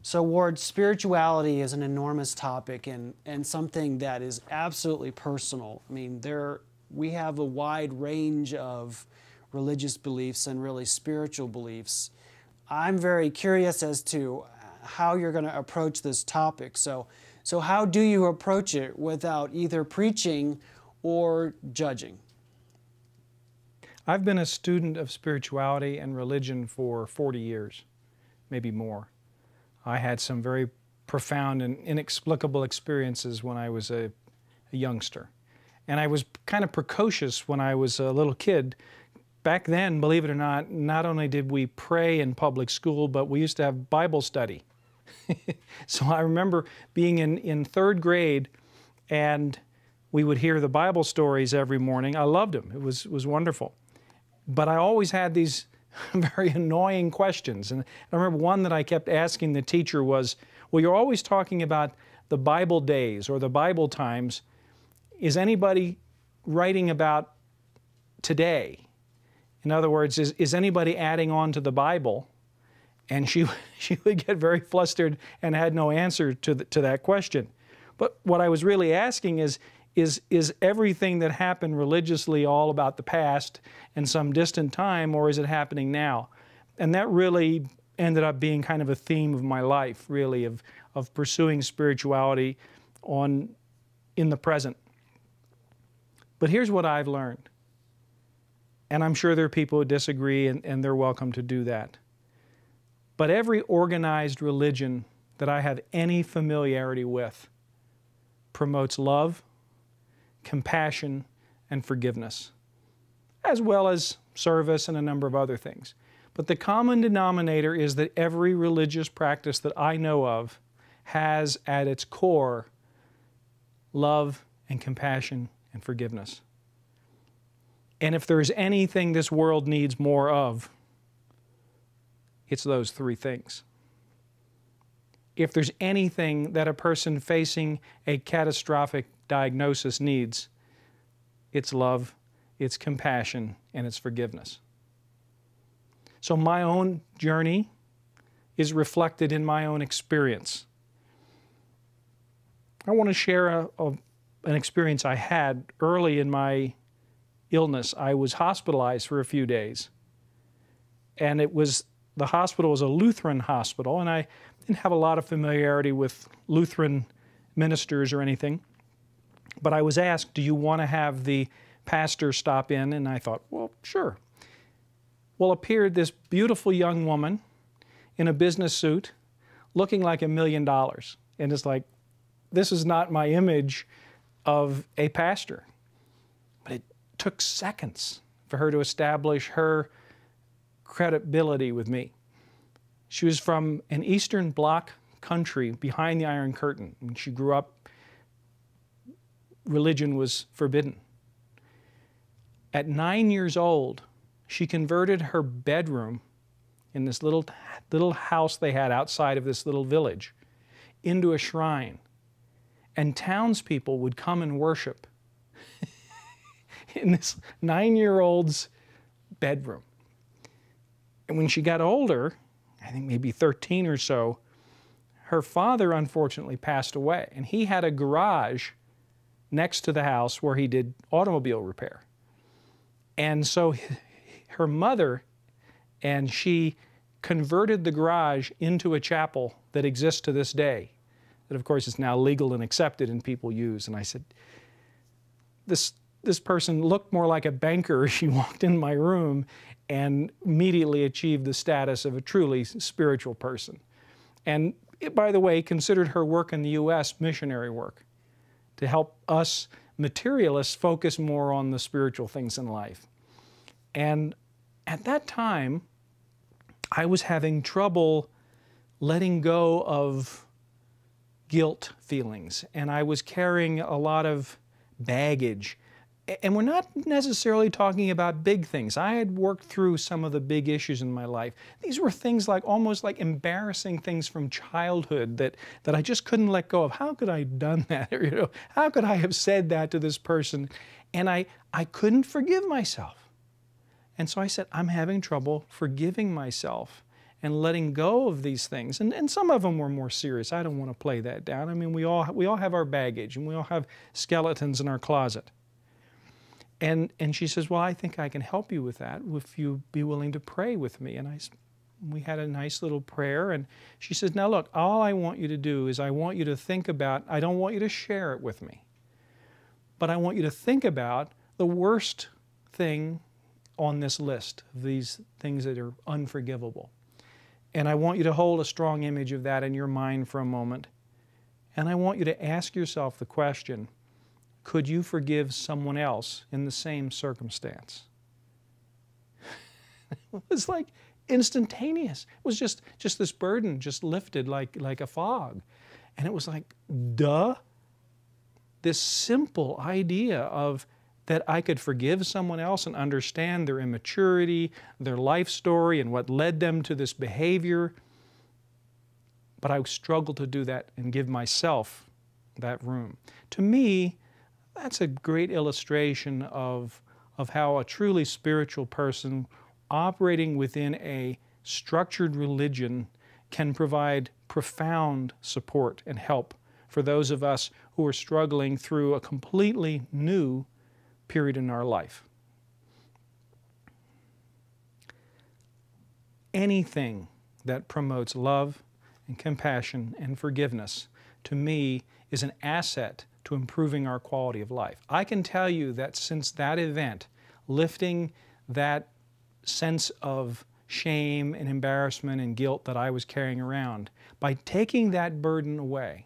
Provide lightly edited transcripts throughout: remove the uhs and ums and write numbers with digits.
So Ward, spirituality is an enormous topic and something that is absolutely personal. I mean, we have a wide range of religious beliefs and really spiritual beliefs. I'm very curious as to how you're going to approach this topic. So how do you approach it without either preaching or judging? I've been a student of spirituality and religion for 40 years, maybe more. I had some very profound and inexplicable experiences when I was a youngster. And I was kind of precocious when I was a little kid. Back then, believe it or not only did we pray in public school, but we used to have Bible study. So I remember being in third grade, and we would hear the Bible stories every morning. I loved them. It was wonderful. But I always had these very annoying questions. And I remember one that I kept asking the teacher was, well, you're always talking about the Bible days or the Bible times. Is anybody writing about today? In other words, is anybody adding on to the Bible? And she would get very flustered and had no answer to that question. But what I was really asking is everything that happened religiously all about the past and some distant time, or is it happening now? And that really ended up being kind of a theme of my life, really, of pursuing spirituality in the present. But here's what I've learned. And I'm sure there are people who disagree, and they're welcome to do that. But every organized religion that I have any familiarity with promotes love, compassion, and forgiveness, as well as service and a number of other things. But the common denominator is that every religious practice that I know of has at its core love and compassion and forgiveness. And if there's anything this world needs more of, it's those three things. If there's anything that a person facing a catastrophic diagnosis needs, it's love, it's compassion, and it's forgiveness. So my own journey is reflected in my own experience. I want to share an experience I had early in my illness. I was hospitalized for a few days, and the hospital was a Lutheran hospital, and I didn't have a lot of familiarity with Lutheran ministers or anything. But I was asked, do you want to have the pastor stop in? And I thought, well, sure. Well, appeared this beautiful young woman in a business suit, looking like $1 million. And it's like, this is not my image of a pastor. But it took seconds for her to establish her credibility with me. She was from an Eastern Bloc country behind the Iron Curtain. When she grew up, religion was forbidden. At 9 years old, she converted her bedroom in this little house they had outside of this little village into a shrine. And townspeople would come and worship in this 9-year-old's bedroom. And when she got older, I think maybe 13 or so, her father unfortunately passed away. And he had a garage next to the house where he did automobile repair. And so her mother and she converted the garage into a chapel that exists to this day, that of course is now legal and accepted and people use. And I said, this person looked more like a banker as she walked in my room and immediately achieved the status of a truly spiritual person. And it, by the way, considered her work in the U.S. missionary work to help us materialists focus more on the spiritual things in life. And at that time, I was having trouble letting go of guilt feelings, and I was carrying a lot of baggage. And we're not necessarily talking about big things. I had worked through some of the big issues in my life. These were things like almost like embarrassing things from childhood that I just couldn't let go of. How could I have done that? Or, how could I have said that to this person? And I couldn't forgive myself. And so I said, I'm having trouble forgiving myself. and letting go of these things. And some of them were more serious. I don't want to play that down. I mean, we all have our baggage, and we all have skeletons in our closet. And she says, well, I think I can help you with that if you be willing to pray with me. And we had a nice little prayer, and she says, now look, all I want you to do is I want you to think about, I don't want you to share it with me, but I want you to think about the worst thing on this list, these things that are unforgivable. And I want you to hold a strong image of that in your mind for a moment. And I want you to ask yourself the question, could you forgive someone else in the same circumstance? It was like instantaneous. It was just this burden just lifted like a fog. And it was like, duh. This simple idea of that I could forgive someone else and understand their immaturity, their life story, and what led them to this behavior. But I struggled to do that and give myself that room. To me, that's a great illustration of how a truly spiritual person operating within a structured religion can provide profound support and help for those of us who are struggling through a completely new period in our life. Anything that promotes love and compassion and forgiveness, to me, is an asset to improving our quality of life. I can tell you that since that event, lifting that sense of shame and embarrassment and guilt that I was carrying around, by taking that burden away,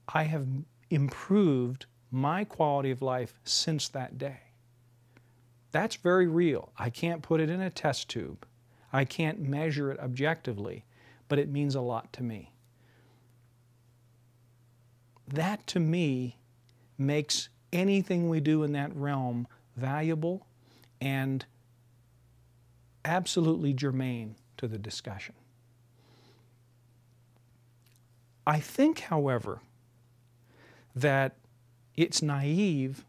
I have improved my quality of life since that day. That's very real. I can't put it in a test tube. I can't measure it objectively, but it means a lot to me. That, to me, makes anything we do in that realm valuable and absolutely germane to the discussion. I think, however, that it's naive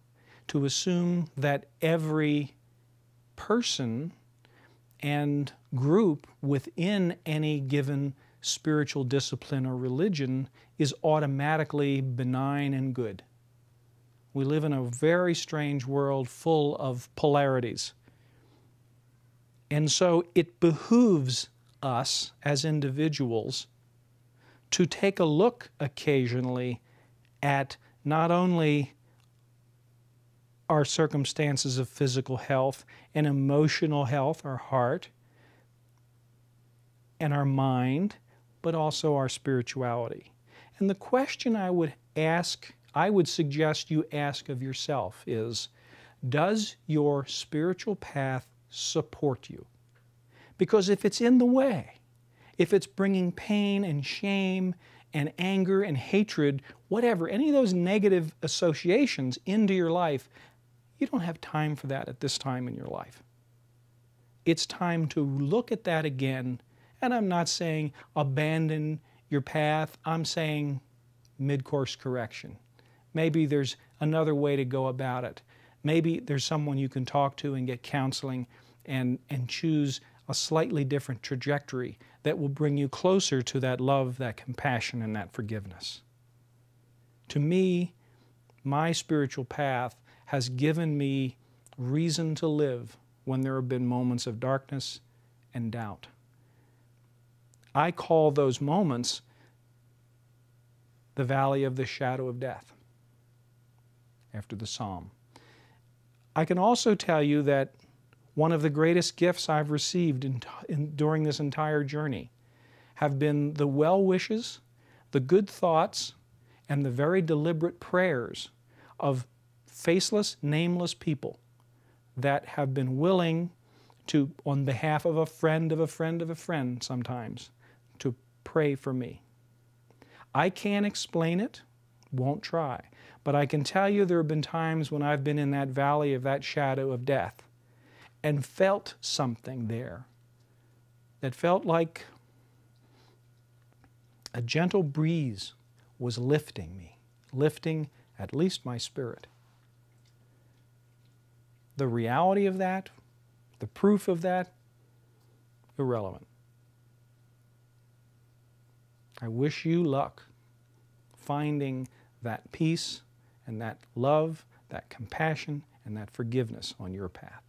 to assume that every person and group within any given spiritual discipline or religion is automatically benign and good. We live in a very strange world full of polarities. And so it behooves us as individuals to take a look occasionally at not only our circumstances of physical health and emotional health, our heart and our mind, but also our spirituality. And the question I would suggest you ask of yourself is, does your spiritual path support you? Because if it's in the way, if it's bringing pain and shame and anger and hatred, whatever, any of those negative associations into your life, you don't have time for that at this time in your life. It's time to look at that again, and I'm not saying abandon your path, I'm saying mid-course correction. Maybe there's another way to go about it. Maybe there's someone you can talk to and get counseling and choose a slightly different trajectory that will bring you closer to that love, that compassion, and that forgiveness. To me, my spiritual path has given me reason to live when there have been moments of darkness and doubt. I call those moments the valley of the shadow of death, after the psalm. I can also tell you that one of the greatest gifts I've received during this entire journey have been the well wishes, the good thoughts, and the very deliberate prayers of faceless, nameless people that have been willing to, on behalf of a friend of a friend of a friend sometimes, to pray for me. I can't explain it, won't try, but I can tell you there have been times when I've been in that valley of that shadow of death and felt something there that felt like a gentle breeze was lifting me, lifting at least my spirit. The reality of that, the proof of that, irrelevant. I wish you luck finding that peace and that love, that compassion, and that forgiveness on your path.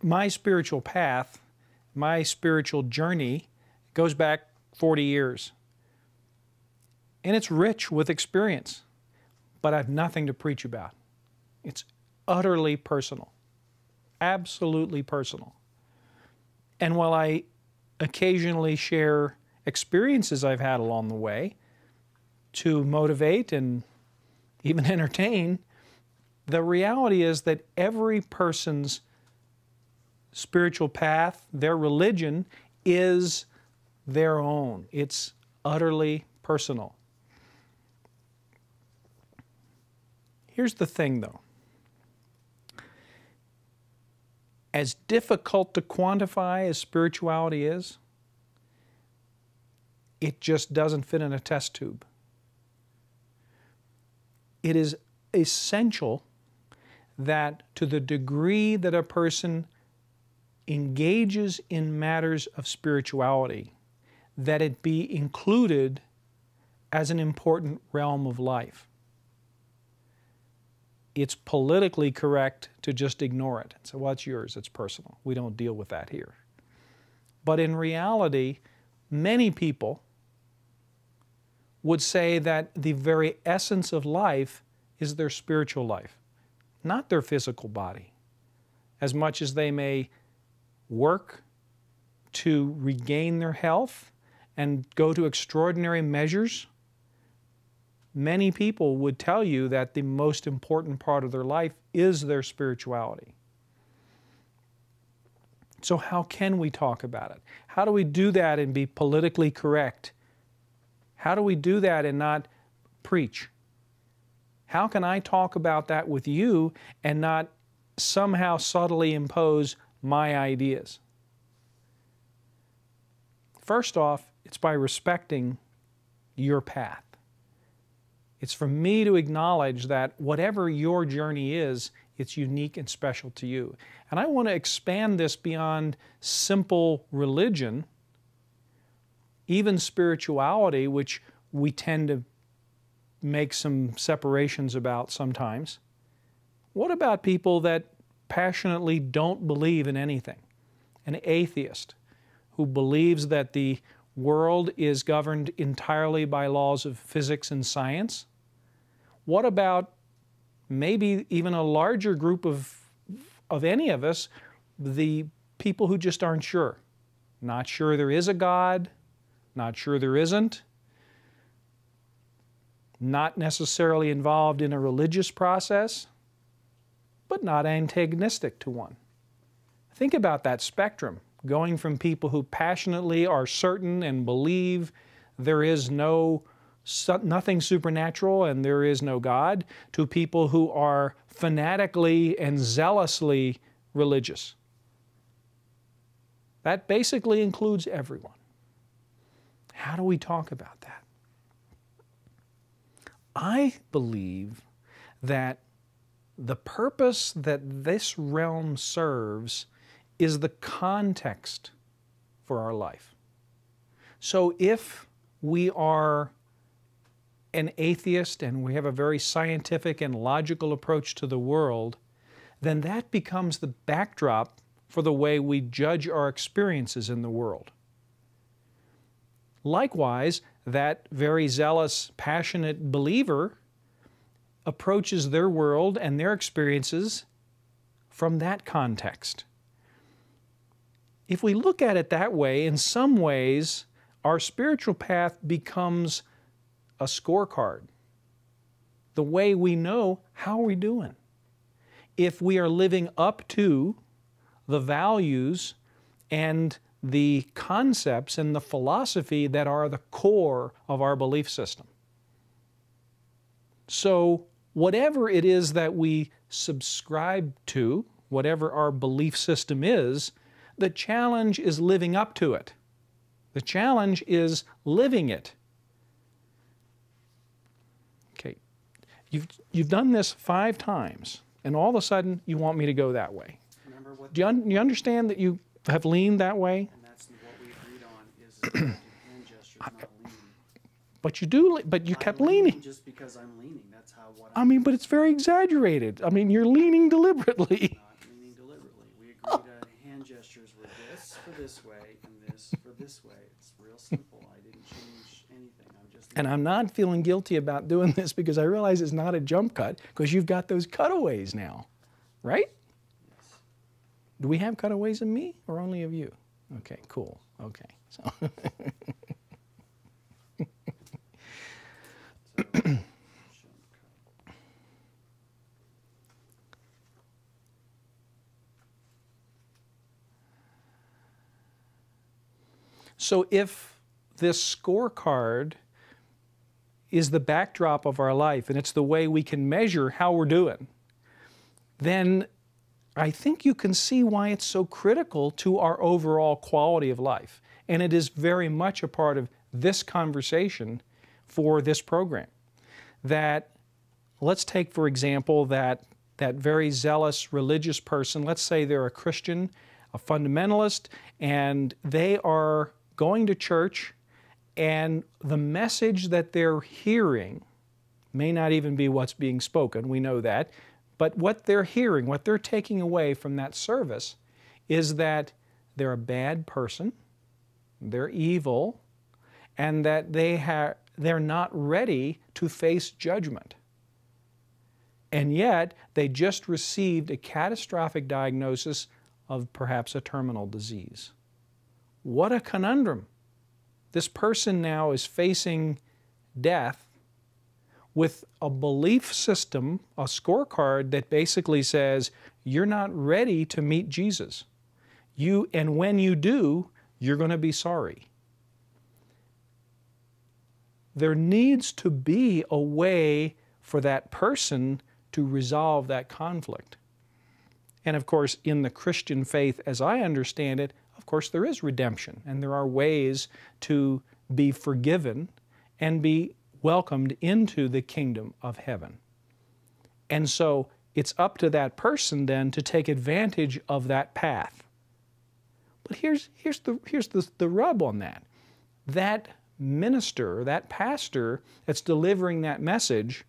My spiritual path, my spiritual journey goes back 40 years. And it's rich with experience, but I have nothing to preach about. It's utterly personal, absolutely personal. And while I occasionally share experiences I've had along the way to motivate and even entertain, the reality is that every person's spiritual path, their religion, is their own. It's utterly personal. Here's the thing, though. As difficult to quantify as spirituality is, it just doesn't fit in a test tube. It is essential that to the degree that a person engages in matters of spirituality, that it be included as an important realm of life. It's politically correct to just ignore it and say, well, it's yours, it's personal. We don't deal with that here. But in reality, many people would say that the very essence of life is their spiritual life, not their physical body. As much as they may work to regain their health and go to extraordinary measures, many people would tell you that the most important part of their life is their spirituality. So how can we talk about it? How do we do that and be politically correct? How do we do that and not preach? How can I talk about that with you and not somehow subtly impose my ideas? First off, it's by respecting your path. It's for me to acknowledge that whatever your journey is, it's unique and special to you. And I want to expand this beyond simple religion, even spirituality, which we tend to make some separations about sometimes. What about people that passionately don't believe in anything? An atheist who believes that the world is governed entirely by laws of physics and science? What about maybe even a larger group of any of us, the people who just aren't sure? Not sure there is a God, not sure there isn't, not necessarily involved in a religious process, but not antagonistic to one. Think about that spectrum, going from people who passionately are certain and believe there is nothing supernatural and there is no God, to people who are fanatically and zealously religious. That basically includes everyone. How do we talk about that? I believe that the purpose that this realm serves is the context for our life. So if we are an atheist and we have a very scientific and logical approach to the world, then that becomes the backdrop for the way we judge our experiences in the world. Likewise, that very zealous, passionate believer approaches their world and their experiences from that context. If we look at it that way, in some ways, our spiritual path becomes a scorecard. The way we know how we're doing. If we are living up to the values and the concepts and the philosophy that are the core of our belief system. So whatever it is that we subscribe to, whatever our belief system is, the challenge is living up to it. The challenge is living it. Okay, you've done this 5 times, and all of a sudden you want me to go that way. Remember what Do you understand that you have leaned that way? and that's what we agreed on is hand gestures, not leaning. But you do. But you kept leaning. Just because I'm leaning, that's how what I mean, but it's very exaggerated. I mean, you're leaning deliberately. not leaning deliberately. We agreed hand gestures were this for this way and this for this way. It's real simple. I didn't change anything. I'm just. And I'm not feeling guilty about doing this because I realize it's not a jump cut because you've got those cutaways now, right? Yes. Do we have cutaways of me or only of you? Okay, cool. Okay. So. So if this scorecard is the backdrop of our life and it's the way we can measure how we're doing, then I think you can see why it's so critical to our overall quality of life. And it is very much a part of this conversation for this program. That, let's take for example that very zealous religious person, let's say they're a Christian, a fundamentalist, and they are going to church, and the message that they're hearing may not even be what's being spoken, we know that, but what they're hearing, what they're taking away from that service is that they're a bad person, they're evil, and that they're not ready to face judgment. And yet, they just received a catastrophic diagnosis of perhaps a terminal disease. What a conundrum. This person now is facing death with a belief system, a scorecard that basically says, you're not ready to meet Jesus. And when you do, you're going to be sorry. There needs to be a way for that person to resolve that conflict. And of course, in the Christian faith, as I understand it, of course, there is redemption, and there are ways to be forgiven and be welcomed into the kingdom of heaven. And so it's up to that person then to take advantage of that path. But here's the rub on that. That minister, that pastor that's delivering that message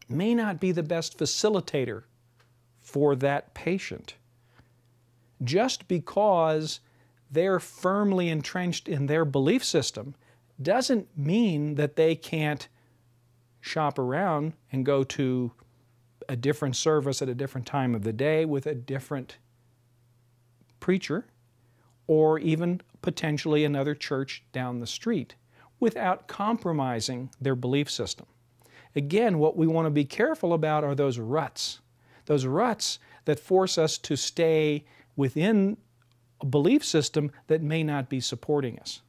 may not be the best facilitator for that patient. Just because they're firmly entrenched in their belief system doesn't mean that they can't shop around and go to a different service at a different time of the day with a different preacher, or even potentially another church down the street without compromising their belief system. Again, what we want to be careful about are those ruts that force us to stay within a belief system that may not be supporting us.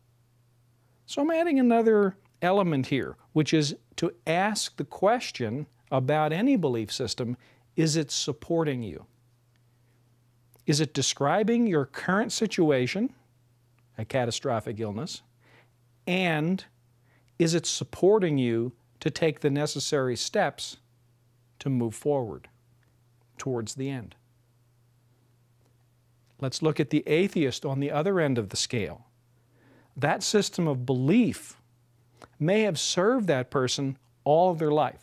So I'm adding another element here, which is to ask the question about any belief system, is it supporting you? Is it describing your current situation, a catastrophic illness, and is it supporting you to take the necessary steps to move forward towards the end? Let's look at the atheist on the other end of the scale. That system of belief may have served that person all of their life.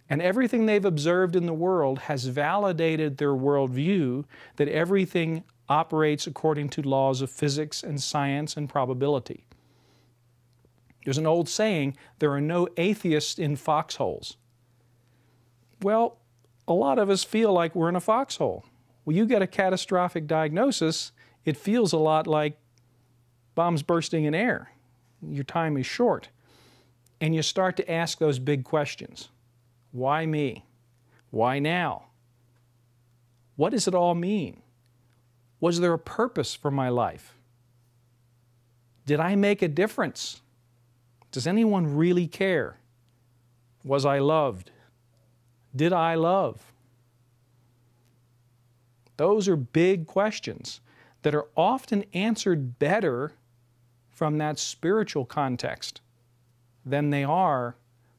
And everything they've observed in the world has validated their worldview that everything operates according to laws of physics and science and probability. There's an old saying, there are no atheists in foxholes. Well, a lot of us feel like we're in a foxhole. When you get a catastrophic diagnosis, it feels a lot like bombs bursting in air. Your time is short. And you start to ask those big questions. Why me? Why now? What does it all mean? Was there a purpose for my life? Did I make a difference? Does anyone really care? Was I loved? Did I love? Those are big questions that are often answered better from that spiritual context than they are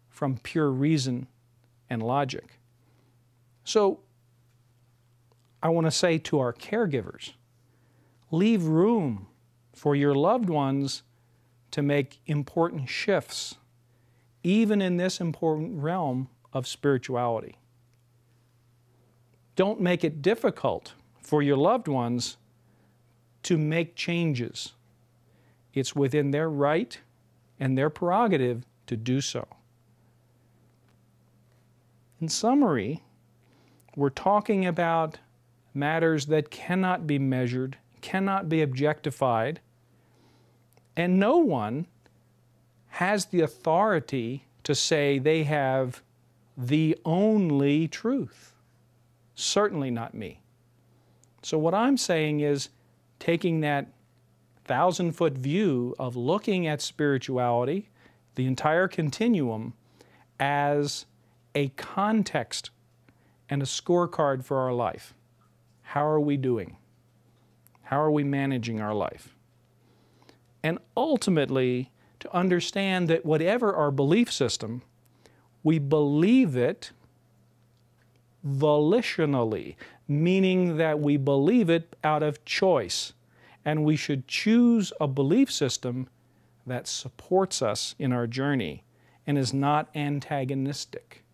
from pure reason and logic. So, I want to say to our caregivers, leave room for your loved ones to make important shifts, even in this important realm of spirituality. Don't make it difficult for your loved ones to make changes. It's within their right and their prerogative to do so. In summary, we're talking about matters that cannot be measured, cannot be objectified, and no one has the authority to say they have the only truth. Certainly not me. So what I'm saying is taking that 1,000-foot view of looking at spirituality, the entire continuum, as a context and a scorecard for our life. How are we doing? How are we managing our life? And ultimately, to understand that whatever our belief system, we believe it volitionally, meaning that we believe it out of choice, and we should choose a belief system that supports us in our journey and is not antagonistic.